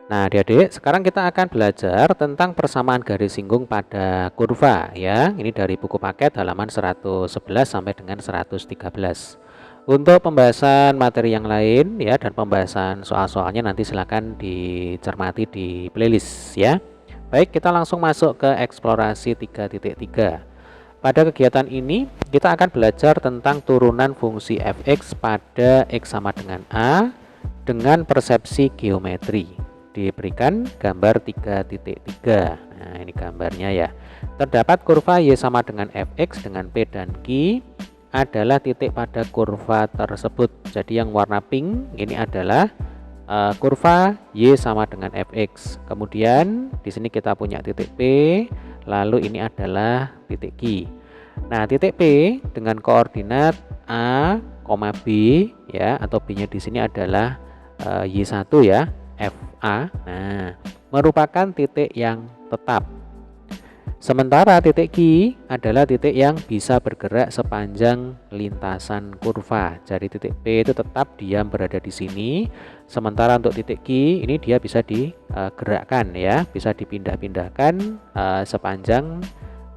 Nah, adik-adik, sekarang kita akan belajar tentang persamaan garis singgung pada kurva ya. Ini dari buku paket halaman 111 sampai dengan 113. Untuk pembahasan materi yang lain ya dan pembahasan soal-soalnya nanti silakan dicermati di playlist ya. Baik, kita langsung masuk ke eksplorasi 3.3. Pada kegiatan ini kita akan belajar tentang turunan fungsi fx pada x sama dengan a dengan persepsi geometri. Diberikan gambar 3.3. Nah, ini gambarnya ya. Terdapat kurva y sama dengan fx dengan p dan q adalah titik pada kurva tersebut. Jadi yang warna pink ini adalah kurva y sama dengan fx. Kemudian di sini kita punya titik p, lalu ini adalah titik q. Nah, titik p dengan koordinat a, b ya, atau b-nya di sini adalah y1 ya. FA, nah, merupakan titik yang tetap. Sementara titik Q adalah titik yang bisa bergerak sepanjang lintasan kurva. Jadi titik P itu tetap diam berada di sini. Sementara untuk titik Q ini dia bisa digerakkan ya, bisa dipindah-pindahkan sepanjang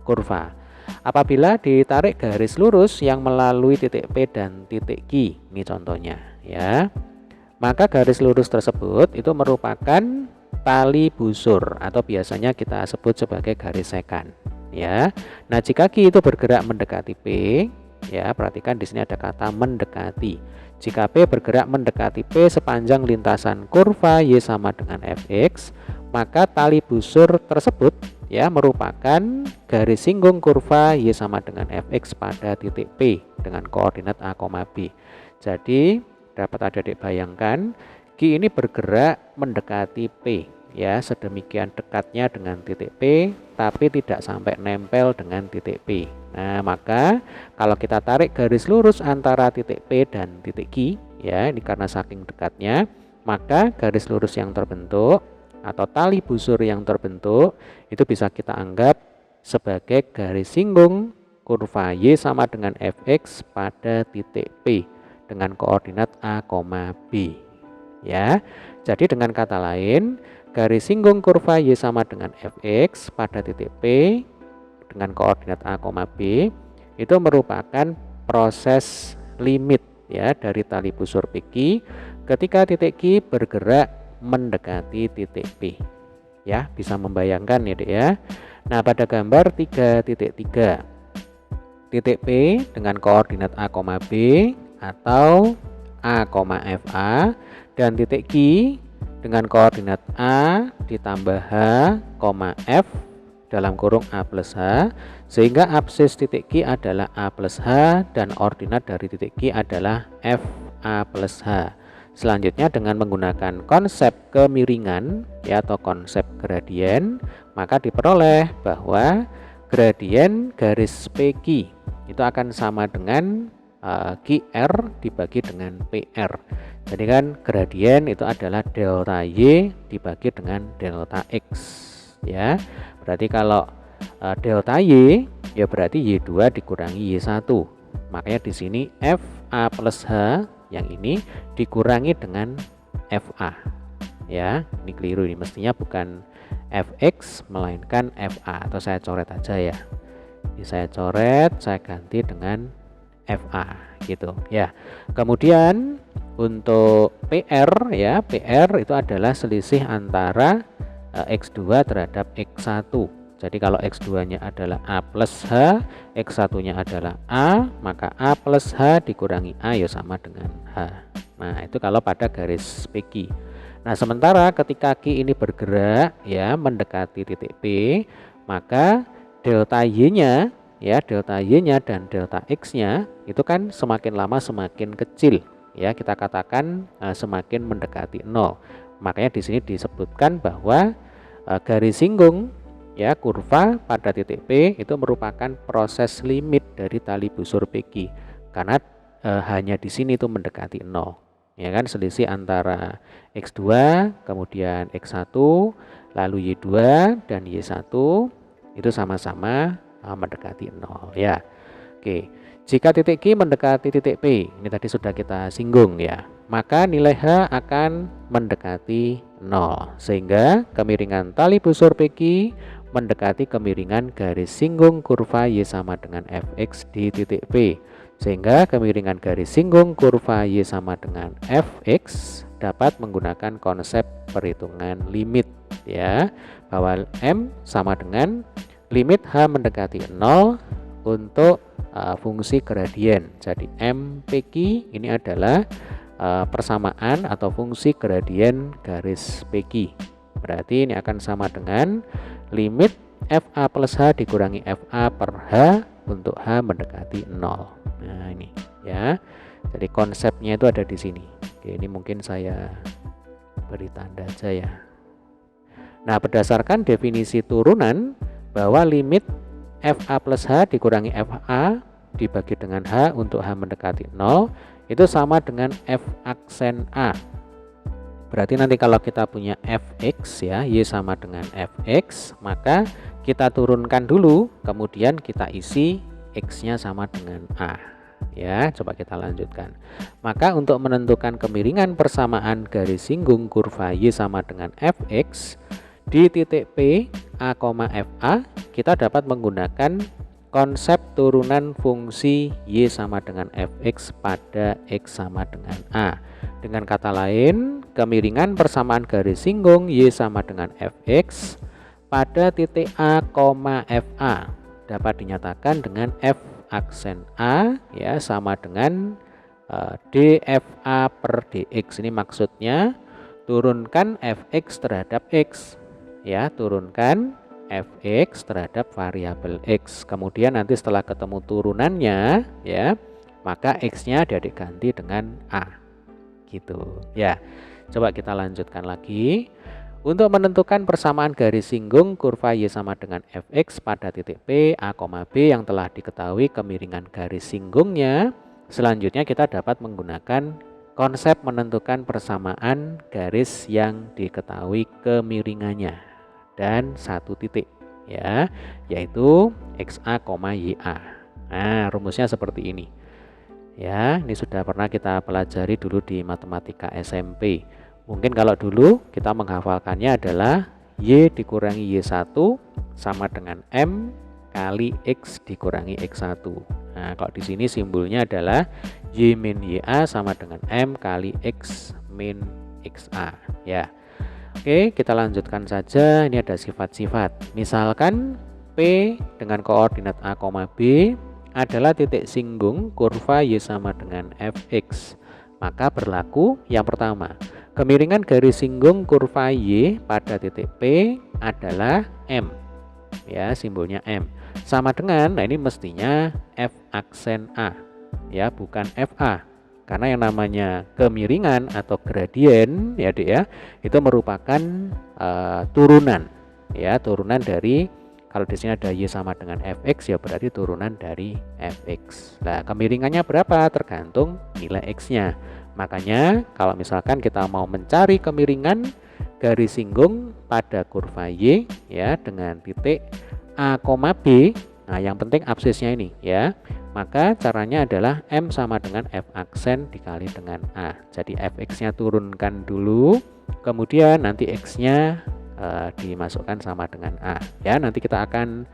kurva. Apabila ditarik garis lurus yang melalui titik P dan titik Q, ini contohnya ya. Maka garis lurus tersebut itu merupakan tali busur atau biasanya kita sebut sebagai garis sekan ya. Nah, jika Q itu bergerak mendekati P ya, perhatikan di sini ada kata mendekati. Jika P bergerak mendekati P sepanjang lintasan kurva y sama dengan fx, maka tali busur tersebut ya merupakan garis singgung kurva y sama dengan fx pada titik P dengan koordinat a, b. Jadi dapat adik-adik bayangkan Q ini bergerak mendekati P ya, sedemikian dekatnya dengan titik P tapi tidak sampai nempel dengan titik P. Nah, maka kalau kita tarik garis lurus antara titik P dan titik Q ya, ini karena saking dekatnya, maka garis lurus yang terbentuk atau tali busur yang terbentuk itu bisa kita anggap sebagai garis singgung kurva y sama dengan fx pada titik P dengan koordinat a, b ya. Jadi dengan kata lain, garis singgung kurva y sama dengan fx pada titik P dengan koordinat a, b itu merupakan proses limit ya dari tali busur PQ ketika titik Q bergerak mendekati titik P ya. Bisa membayangkan ya Dek ya. Nah, pada gambar 3.3 titik P dengan koordinat a, b atau a, fa dan titik Q dengan koordinat a ditambah h, f dalam kurung a plus h, sehingga absis titik Q adalah a plus h dan ordinat dari titik Q adalah f a plus h. Selanjutnya dengan menggunakan konsep kemiringan ya atau konsep gradien, maka diperoleh bahwa gradien garis PQ itu akan sama dengan QR dibagi dengan PR. Jadi kan gradien itu adalah delta Y dibagi dengan delta X ya. Berarti kalau delta Y ya berarti Y2 dikurangi Y1. Makanya di sini FA plus H yang ini dikurangi dengan FA ya. Ini keliru, ini mestinya bukan FX melainkan FA, atau saya coret aja ya. Ini saya coret, saya ganti dengan FA gitu ya. Kemudian untuk PR ya, PR itu adalah selisih antara X2 terhadap X1. Jadi kalau X2 nya adalah A plus H, X1 nya adalah A, maka A plus H dikurangi A ya sama dengan H. Nah, itu kalau pada garis PQ. Nah, sementara ketika Q ini bergerak ya mendekati titik P, maka delta Y nya ya, delta Y nya dan delta X nya itu kan semakin lama semakin kecil ya, kita katakan semakin mendekati 0. Makanya di sini disebutkan bahwa garis singgung ya kurva pada titik P itu merupakan proses limit dari tali busur PQ karena hanya di sini itu mendekati 0 ya kan, selisih antara X2 kemudian X1 lalu Y2 dan Y1 itu sama-sama mendekati 0 ya. Oke, jika titik Q mendekati titik P, ini tadi sudah kita singgung ya, maka nilai H akan mendekati 0. Sehingga kemiringan tali busur PQ mendekati kemiringan garis singgung kurva Y sama dengan Fx di titik P. Sehingga kemiringan garis singgung kurva Y sama dengan Fx dapat menggunakan konsep perhitungan limit, ya, bahwa M sama dengan limit H mendekati 0 untuk fungsi gradien. Jadi MPQ ini adalah persamaan atau fungsi gradien garis PQ. Berarti ini akan sama dengan limit FA plus H dikurangi FA per H untuk H mendekati 0. Nah ini ya. Jadi konsepnya itu ada di sini. Oke, ini mungkin saya beri tanda aja ya. Nah, berdasarkan definisi turunan bahwa limit FA plus H dikurangi FA dibagi dengan H untuk H mendekati 0 itu sama dengan F aksen A. Berarti nanti kalau kita punya Fx ya, Y sama dengan Fx, maka kita turunkan dulu, kemudian kita isi X-nya sama dengan A. Ya, coba kita lanjutkan. Maka untuk menentukan kemiringan persamaan garis singgung kurva Y sama dengan Fx di titik P A, FA, kita dapat menggunakan konsep turunan fungsi Y sama dengan Fx pada X sama dengan A. Dengan kata lain, kemiringan persamaan garis singgung Y sama dengan Fx pada titik A, FA dapat dinyatakan dengan F aksen A ya sama dengan dFA per dx. Ini maksudnya turunkan Fx terhadap X ya, turunkan Fx terhadap variabel X. Kemudian nanti setelah ketemu turunannya ya, maka X-nya diganti dengan A gitu ya. Coba kita lanjutkan lagi. Untuk menentukan persamaan garis singgung kurva Y sama dengan Fx pada titik P, A, B yang telah diketahui kemiringan garis singgungnya, selanjutnya kita dapat menggunakan konsep menentukan persamaan garis yang diketahui kemiringannya dan satu titik ya, yaitu XA, YA. Nah, rumusnya seperti ini. Ya, ini sudah pernah kita pelajari dulu di matematika SMP. Mungkin kalau dulu kita menghafalkannya adalah Y dikurangi Y1 sama dengan M kali X dikurangi X1. Nah, kalau di sini simbolnya adalah Y min YA sama dengan M kali X min XA ya. Oke, kita lanjutkan saja. Ini ada sifat-sifat. Misalkan P dengan koordinat A, B adalah titik singgung kurva Y sama dengan Fx. Maka berlaku yang pertama, kemiringan garis singgung kurva Y pada titik P adalah M. Ya, simbolnya M. Sama dengan, nah ini mestinya F aksen A. Ya, bukan FA. Karena yang namanya kemiringan atau gradien ya, Dek ya, itu merupakan turunan. Ya, turunan dari, kalau di sini ada Y sama dengan Fx ya berarti turunan dari Fx. Nah, kemiringannya berapa? Tergantung nilai X-nya. Makanya kalau misalkan kita mau mencari kemiringan garis singgung pada kurva Y ya dengan titik A, B, nah yang penting absisnya ini ya. Maka caranya adalah M sama dengan F aksen dikali dengan A. Jadi Fx-nya turunkan dulu, kemudian nanti X-nya dimasukkan sama dengan A. Ya, nanti kita akan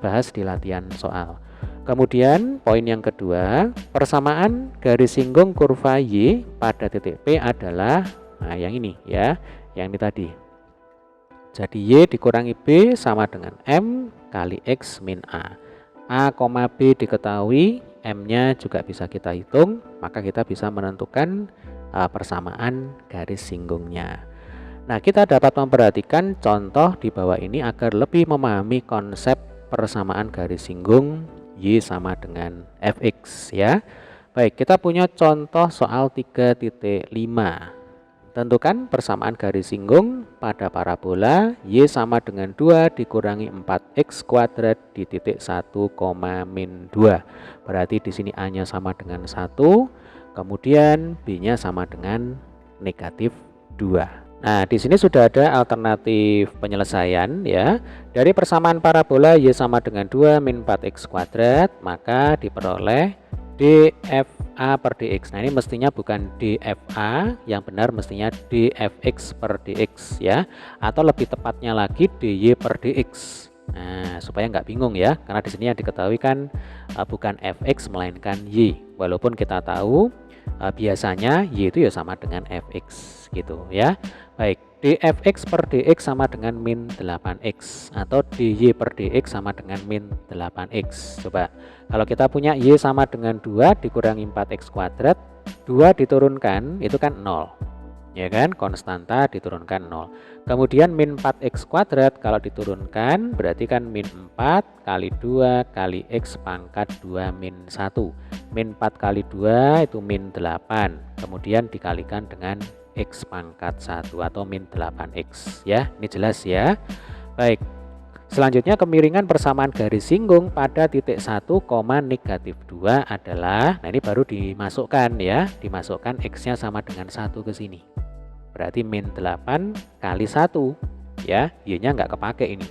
bahas di latihan soal. Kemudian poin yang kedua, persamaan garis singgung kurva Y pada titik P adalah, nah yang ini ya, yang ini tadi. Jadi Y dikurangi B sama dengan M kali X min A. A, B diketahui, M-nya juga bisa kita hitung, maka kita bisa menentukan persamaan garis singgungnya. Nah, kita dapat memperhatikan contoh di bawah ini agar lebih memahami konsep persamaan garis singgung Y sama dengan Fx ya. Baik, kita punya contoh soal 3.5. Tentukan persamaan garis singgung pada parabola Y sama dengan 2 dikurangi 4x kuadrat di titik 1, min 2. Berarti di sini A-nya sama dengan 1, kemudian B-nya sama dengan negatif 2. Nah, di sini sudah ada alternatif penyelesaian ya. Dari persamaan parabola Y sama dengan 2 min 4x kuadrat, maka diperoleh dfa per dx. Nah, ini mestinya bukan dfa, yang benar mestinya dfx per dx ya, atau lebih tepatnya lagi dy per dx. Nah, supaya nggak bingung ya, karena di sini yang diketahui kan bukan fx melainkan y. Walaupun kita tahu biasanya y itu ya sama dengan fx gitu ya. Baik, dfx per dx sama dengan min 8x atau dy per dx sama dengan min 8x. Coba kalau kita punya y sama dengan 2 dikurangi 4x kuadrat, 2 diturunkan itu kan 0 ya kan, konstanta diturunkan 0. Kemudian min 4x kuadrat kalau diturunkan berarti kan min 4 kali 2 kali x pangkat 2 min 1. Min 4 kali 2 itu min 8, kemudian dikalikan dengan x pangkat 1 atau min 8x ya. Ini jelas ya. Baik, selanjutnya kemiringan persamaan garis singgung pada titik 1, negatif 2 adalah, nah ini baru dimasukkan ya, dimasukkan x-nya sama dengan 1 ke sini. Berarti min 8 kali 1 ya, y-nya nggak kepake ini.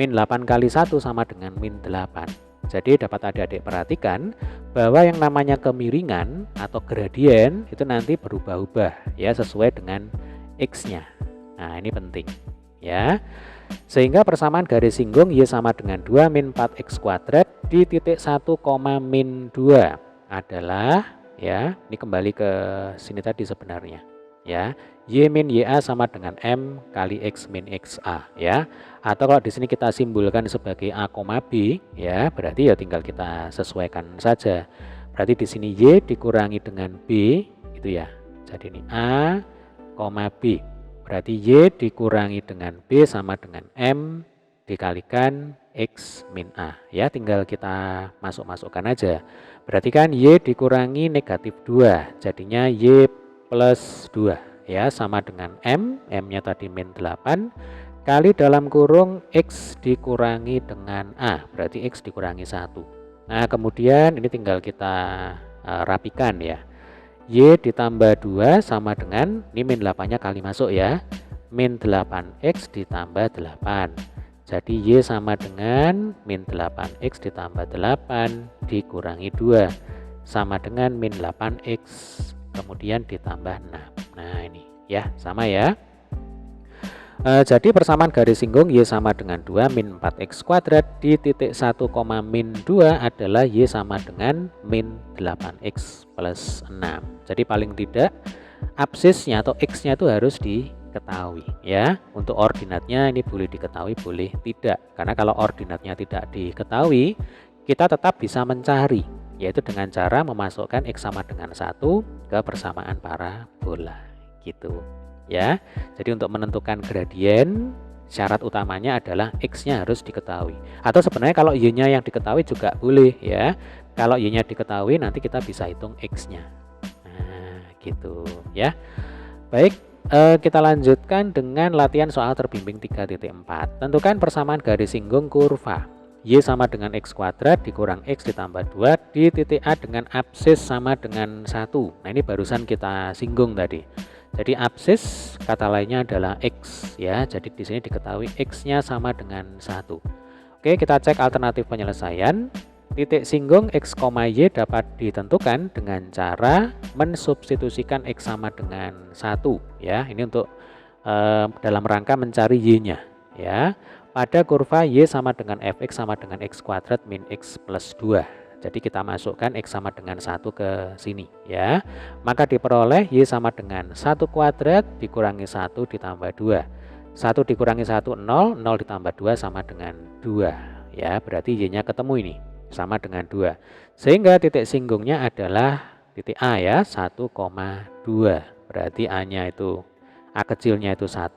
Min 8 kali 1 sama dengan min 8. Jadi dapat adik-adik perhatikan bahwa yang namanya kemiringan atau gradien itu nanti berubah-ubah ya sesuai dengan x-nya. Nah, ini penting ya. Sehingga persamaan garis singgung y sama dengan 2 min 4x kuadrat di titik 1, min 2 adalah ya, ini kembali ke sini tadi sebenarnya ya, y min ya sama dengan m kali x min xa ya. Atau kalau di sini kita simbolkan sebagai a, b ya, berarti ya tinggal kita sesuaikan saja. Berarti di sini y dikurangi dengan b itu ya. Jadi ini a, b. Berarti y dikurangi dengan b sama dengan m dikalikan x min a ya, tinggal kita masukkan aja. Berarti kan y dikurangi negatif 2 jadinya y plus 2 ya, sama dengan m-nya tadi min 8 kali dalam kurung x dikurangi dengan a, berarti x dikurangi 1. Nah, kemudian ini tinggal kita rapikan ya. Y ditambah 2 sama dengan, ini min 8-nya kali masuk ya, min 8x ditambah 8. Jadi y sama dengan min 8x ditambah 8 dikurangi 2 sama dengan min 8x kemudian ditambah 6. Nah, ini ya, sama ya. Jadi persamaan garis singgung y sama dengan 2 min 4x kuadrat di titik 1, min 2 adalah y sama dengan min 8x plus 6. Jadi paling tidak absisnya atau x-nya itu harus diketahui ya. Untuk ordinatnya ini boleh diketahui, boleh tidak. Karena kalau ordinatnya tidak diketahui, kita tetap bisa mencari, yaitu dengan cara memasukkan x sama dengan 1 ke persamaan parabola gitu ya. Jadi untuk menentukan gradien syarat utamanya adalah x-nya harus diketahui. Atau sebenarnya kalau y-nya yang diketahui juga boleh ya. Kalau y-nya diketahui nanti kita bisa hitung x-nya. Nah, gitu ya. Baik, kita lanjutkan dengan latihan soal terbimbing 3.4. Tentukan persamaan garis singgung kurva y sama dengan x kuadrat dikurang x ditambah 2 di titik A dengan absis sama dengan 1. Nah, ini barusan kita singgung tadi. Jadi absis kata lainnya adalah x ya. Jadi di sini diketahui x-nya sama dengan 1. Oke, kita cek alternatif penyelesaian. Titik singgung x, y dapat ditentukan dengan cara mensubstitusikan x sama dengan 1 ya. Ini untuk dalam rangka mencari y-nya ya. Pada kurva y sama dengan fx sama dengan x kuadrat min x plus 2. Jadi kita masukkan x sama dengan 1 ke sini ya. Maka diperoleh y sama dengan 1 kuadrat dikurangi 1 ditambah 2. 1 dikurangi 1 0, 0 ditambah 2 sama dengan 2 ya. Berarti y-nya ketemu ini sama dengan 2. Sehingga titik singgungnya adalah titik A ya, 1,2. Berarti A-nya itu, A kecilnya itu 1,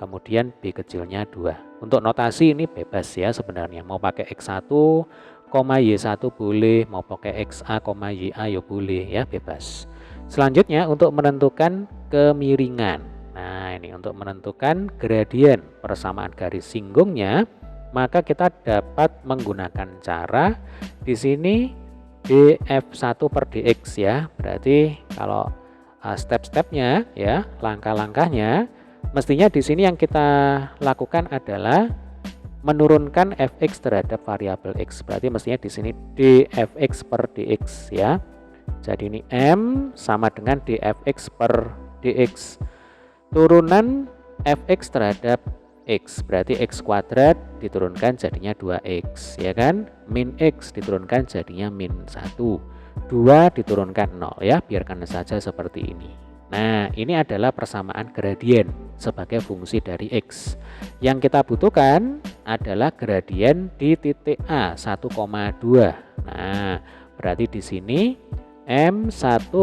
kemudian B kecilnya 2. Untuk notasi ini bebas ya sebenarnya. Mau pakai X1, Y1 boleh, mau pakai XA, YA ya boleh ya, bebas. Selanjutnya untuk menentukan kemiringan. Nah, ini untuk menentukan gradien persamaan garis singgungnya, maka kita dapat menggunakan cara di sini df1 per dx ya. Berarti kalau step-stepnya ya, langkah-langkahnya, mestinya di sini yang kita lakukan adalah menurunkan fx terhadap variabel x. Berarti mestinya di sini dfx per dx ya. Jadi ini m sama dengan dfx per dx. Turunan fx terhadap x, berarti x kuadrat diturunkan jadinya 2x ya kan, min x diturunkan jadinya min 1, 2 diturunkan 0 ya, biarkan saja seperti ini. Nah ini adalah persamaan gradien sebagai fungsi dari x. Yang kita butuhkan adalah gradien di titik A 1,2. Nah berarti di sini m 1,2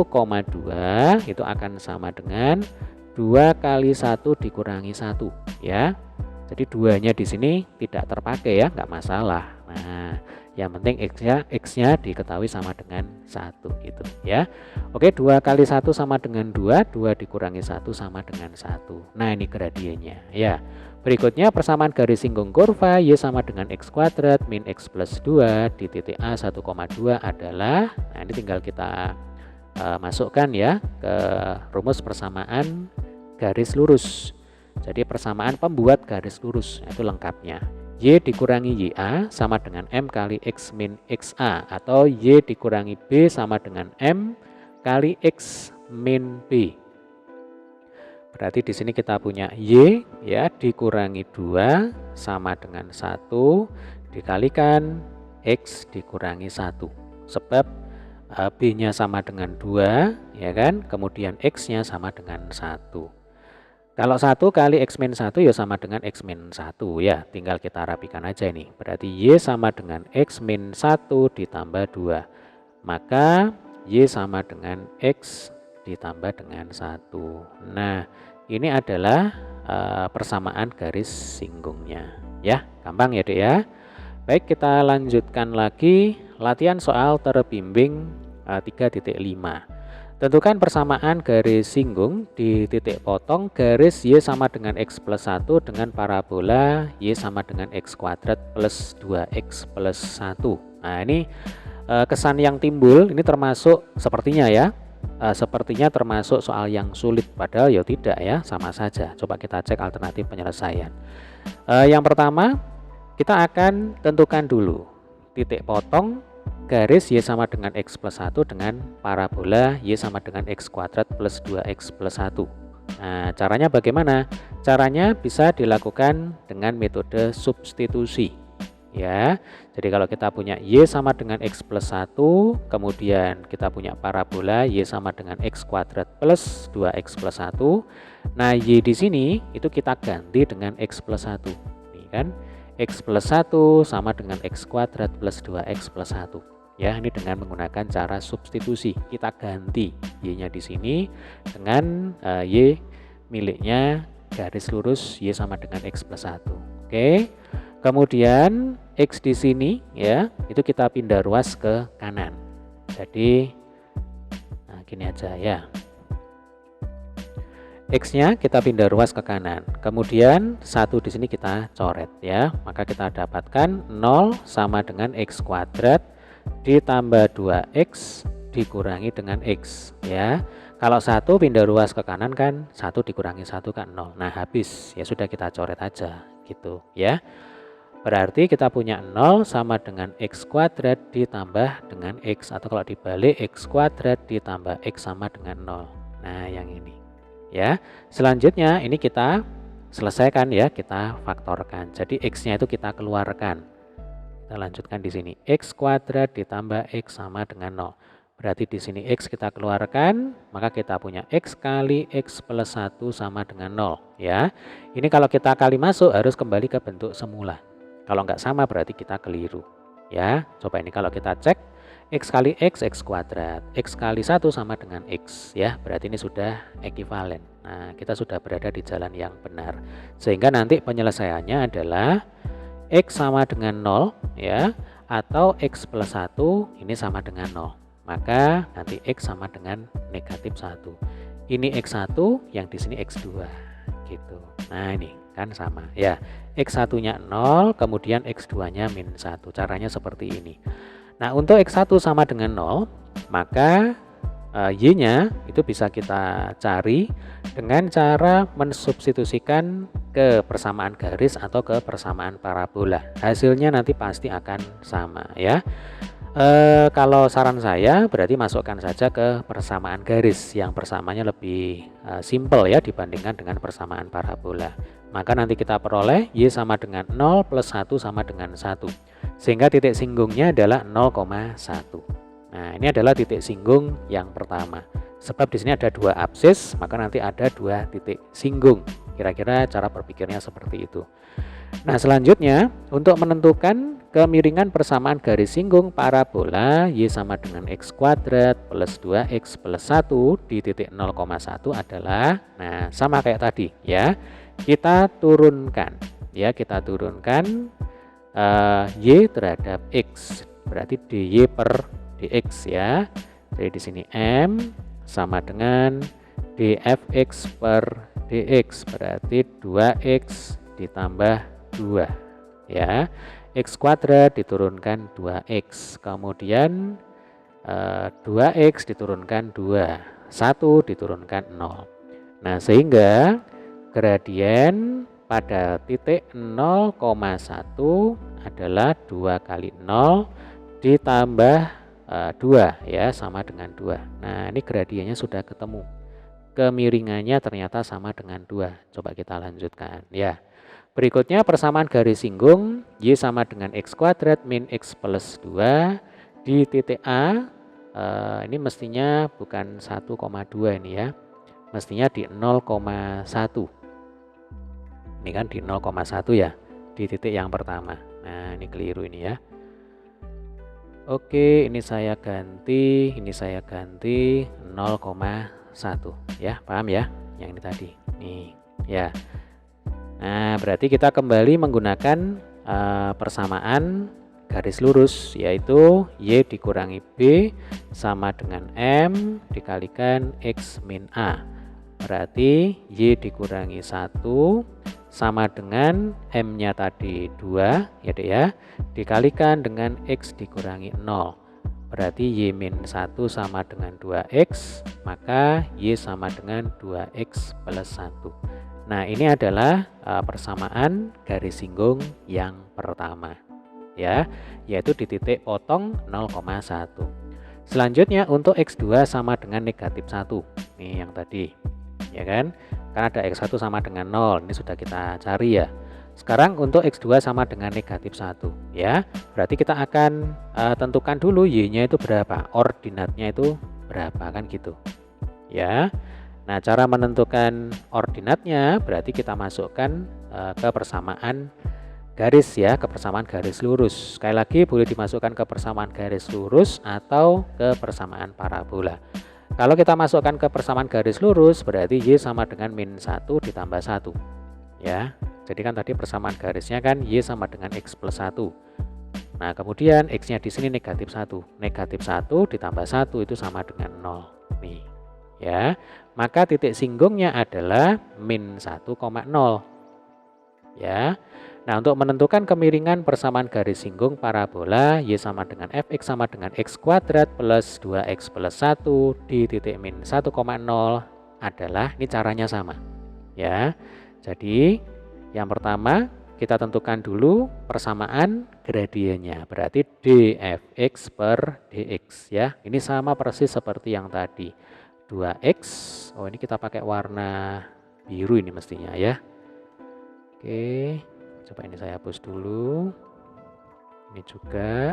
itu akan sama dengan 2 kali 1 dikurangi 1 ya. Jadi duanya di sini tidak terpakai ya, nggak masalah. Nah, yang penting x-nya diketahui sama dengan 1 gitu ya. Oke, 2 kali 1 sama dengan 2, 2 dikurangi 1 sama dengan 1. Nah, ini gradiennya ya. Berikutnya persamaan garis singgung kurva y sama dengan x kuadrat min x plus 2 di titik A 1,2 adalah, nah ini tinggal kita masukkan ya ke rumus persamaan garis lurus. Jadi persamaan pembuat garis lurus itu lengkapnya. Y dikurangi YA sama dengan M kali X min XA, atau Y dikurangi B sama dengan M kali X min B. Berarti di sini kita punya Y ya dikurangi 2 sama dengan 1 dikalikan X dikurangi 1. Sebab B-nya sama dengan 2 ya kan, kemudian X-nya sama dengan 1. Kalau 1 kali X min 1 ya sama dengan X min 1 ya, tinggal kita rapikan aja ini. Berarti Y sama dengan X min 1 ditambah 2. Maka Y sama dengan X ditambah dengan 1. Nah ini adalah persamaan garis singgungnya ya, gampang ya Dek ya. Baik, kita lanjutkan lagi latihan soal terbimbing 3.5. Tentukan persamaan garis singgung di titik potong garis Y sama dengan X plus 1 dengan parabola Y sama dengan X kuadrat plus 2X plus 1. Nah ini kesan yang timbul ini termasuk sepertinya ya, sepertinya termasuk soal yang sulit, padahal ya tidak ya, sama saja. Coba kita cek alternatif penyelesaian. Yang pertama kita akan tentukan dulu titik potong garis Y sama dengan X plus 1 dengan parabola Y sama dengan X kuadrat plus 2X plus 1. Nah caranya bagaimana? Caranya bisa dilakukan dengan metode substitusi ya. Jadi kalau kita punya Y sama dengan X plus 1, kemudian kita punya parabola Y sama dengan X kuadrat plus 2X plus 1. Nah Y di sini itu kita ganti dengan X plus 1 ini kan, X plus 1 sama dengan X kuadrat plus 2X plus 1 ya. Ini dengan menggunakan cara substitusi, kita ganti Y-nya di sini dengan Y miliknya garis lurus Y sama dengan X plus 1. Oke. Kemudian X di sini ya, itu kita pindah ruas ke kanan. Jadi nah gini aja ya. X-nya kita pindah ruas ke kanan. Kemudian 1 di sini kita coret ya. Maka kita dapatkan 0 sama dengan X kuadrat ditambah 2X dikurangi dengan X ya. Kalau 1 pindah ruas ke kanan kan 1 dikurangi 1 kan 0. Nah habis ya, sudah kita coret aja gitu ya. Berarti kita punya 0 sama dengan X kuadrat ditambah dengan X, atau kalau dibalik X kuadrat ditambah X sama dengan 0. Nah yang ini ya. Selanjutnya ini kita selesaikan ya, kita faktorkan. Jadi X-nya itu kita keluarkan. Kita lanjutkan di sini. X kuadrat ditambah X sama dengan 0. Berarti di sini X kita keluarkan, maka kita punya X kali X plus 1 sama dengan 0 ya. Ini kalau kita kali masuk harus kembali ke bentuk semula. Kalau nggak sama berarti kita keliru ya. Coba ini kalau kita cek, X kali X, X kuadrat, X kali 1 sama dengan X ya. Berarti ini sudah ekivalen. Nah kita sudah berada di jalan yang benar. Sehingga nanti penyelesaiannya adalah X sama dengan 0 ya, atau X plus 1 ini sama dengan 0. Maka nanti X sama dengan negatif 1. Ini X1, yang di sini X2 gitu. Nah ini kan sama ya. X1 nya 0, kemudian X2 nya min 1. Caranya seperti ini. Nah untuk X1 sama dengan 0, maka Y-nya itu bisa kita cari dengan cara mensubstitusikan ke persamaan garis atau ke persamaan parabola. Hasilnya nanti pasti akan sama ya. Kalau saran saya berarti masukkan saja ke persamaan garis yang persamaannya lebih simple ya dibandingkan dengan persamaan parabola. Maka nanti kita peroleh Y sama dengan 0 plus 1 sama dengan 1. Sehingga titik singgungnya adalah 0,1. Nah, ini adalah titik singgung yang pertama. Sebab di sini ada dua absis, maka nanti ada dua titik singgung. Kira-kira cara berpikirnya seperti itu. Nah, selanjutnya untuk menentukan kemiringan persamaan garis singgung parabola Y sama dengan X kuadrat plus 2X plus 1 di titik 0,1 adalah, nah sama kayak tadi ya, kita turunkan Y terhadap X, berarti dy per dx ya. Jadi di sini M sama dengan dfx per dx, berarti 2x ditambah 2 ya. X kuadrat diturunkan 2x, kemudian 2x diturunkan 2, 1 diturunkan 0. Nah, sehingga gradien pada titik 0,1 adalah 2 kali 0 ditambah 2 ya, sama dengan 2. Nah, ini gradiennya sudah ketemu. Kemiringannya ternyata sama dengan 2. Coba kita lanjutkan ya. Berikutnya persamaan garis singgung Y sama dengan X kuadrat min X plus 2 di titik A. Ini mestinya bukan 1,2 ini ya. Mestinya di 0,1. Ini kan di 0,1 ya, di titik yang pertama. Nah, ini keliru ini ya. Oke, ini saya ganti 0,1 ya, paham ya? Yang ini tadi. Nih, ya. Nah, berarti kita kembali menggunakan persamaan garis lurus, yaitu Y dikurangi B sama dengan M dikalikan X min A. Berarti Y dikurangi 1 sama dengan M-nya tadi 2 ya Dek ya, dikalikan dengan X dikurangi 0. Berarti Y min 1 sama dengan 2X, maka Y sama dengan 2X plus 1. Nah, ini adalah persamaan garis singgung yang pertama ya, yaitu di titik potong 0,1. Selanjutnya untuk X2 sama dengan negatif 1. Nih yang tadi ya kan, karena ada X1 sama dengan 0, ini sudah kita cari ya. Sekarang untuk X2 sama dengan negatif 1 ya, berarti kita akan tentukan dulu Y-nya itu berapa, ordinatnya itu berapa, kan gitu ya. Nah, cara menentukan ordinatnya berarti kita masukkan ke persamaan garis ya, ke persamaan garis lurus. Sekali lagi boleh dimasukkan ke persamaan garis lurus atau ke persamaan parabola. Kalau kita masukkan ke persamaan garis lurus berarti Y sama dengan min 1 ditambah 1 ya. Jadi kan tadi persamaan garisnya kan Y sama dengan X plus 1. Nah, kemudian X-nya di sini negatif 1. Negatif 1 ditambah 1 itu sama dengan 0 nih ya. Maka titik singgungnya adalah min 1,0 ya. Nah, untuk menentukan kemiringan persamaan garis singgung parabola Y sama dengan Fx sama dengan X kuadrat plus 2X plus 1 di titik min 1,0 adalah, ini caranya sama ya. Jadi yang pertama kita tentukan dulu persamaan gradiennya, berarti dfx per dx ya. Ini sama persis seperti yang tadi, 2x. Oh, ini kita pakai warna biru ini mestinya ya. Oke, coba ini saya hapus dulu. Ini juga.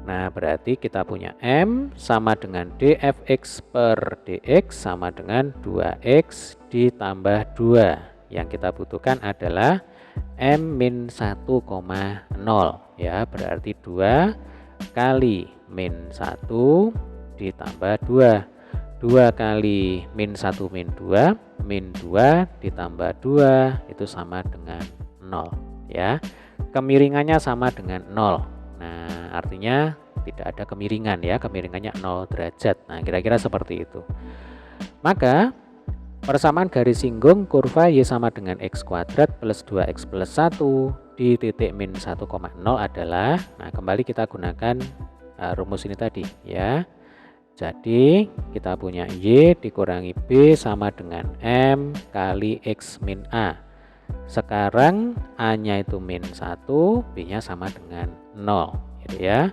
Nah, berarti kita punya M sama dengan dfx per dx sama dengan 2x ditambah 2. Yang kita butuhkan adalah M min 1,0 ya, berarti 2 kali min 1 ditambah 2. 2 kali min 1 min 2, min 2 ditambah 2 itu sama dengan 0 ya. Kemiringannya sama dengan 0. Nah, artinya tidak ada kemiringan ya, kemiringannya 0 derajat. Nah, kira-kira seperti itu. Maka persamaan garis singgung kurva Y sama dengan X kuadrat plus 2X plus 1 di titik min 1,0 adalah, nah kembali kita gunakan rumus ini tadi ya. Jadi kita punya Y dikurangi B sama dengan M kali X min A. Sekarang A-nya itu min 1, B-nya sama dengan 0 gitu ya.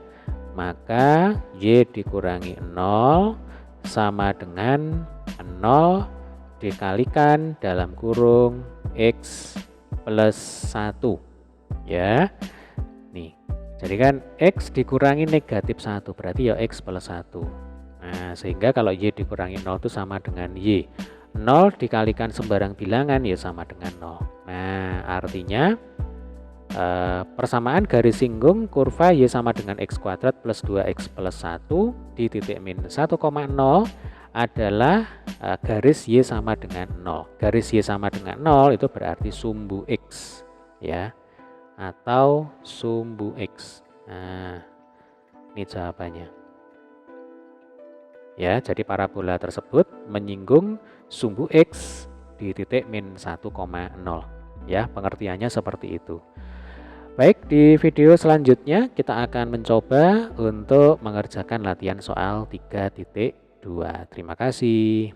Maka Y dikurangi 0 sama dengan 0 dikalikan dalam kurung X plus 1 ya. Nih, jadi kan X dikurangi negatif 1 berarti ya X plus 1. Nah, sehingga kalau Y dikurangi 0 itu sama dengan Y. 0 dikalikan sembarang bilangan ya sama dengan 0. Nah, artinya persamaan garis singgung kurva Y sama dengan X kuadrat plus 2X plus 1 di titik min 1,0 adalah garis Y sama dengan 0. Garis Y sama dengan 0 itu berarti sumbu X ya, atau sumbu X. Nah, ini jawabannya. Ya, jadi parabola tersebut menyinggung sumbu X di titik min 1,0 ya, pengertiannya seperti itu. Baik, di video selanjutnya kita akan mencoba untuk mengerjakan latihan soal 3.2. Terima kasih.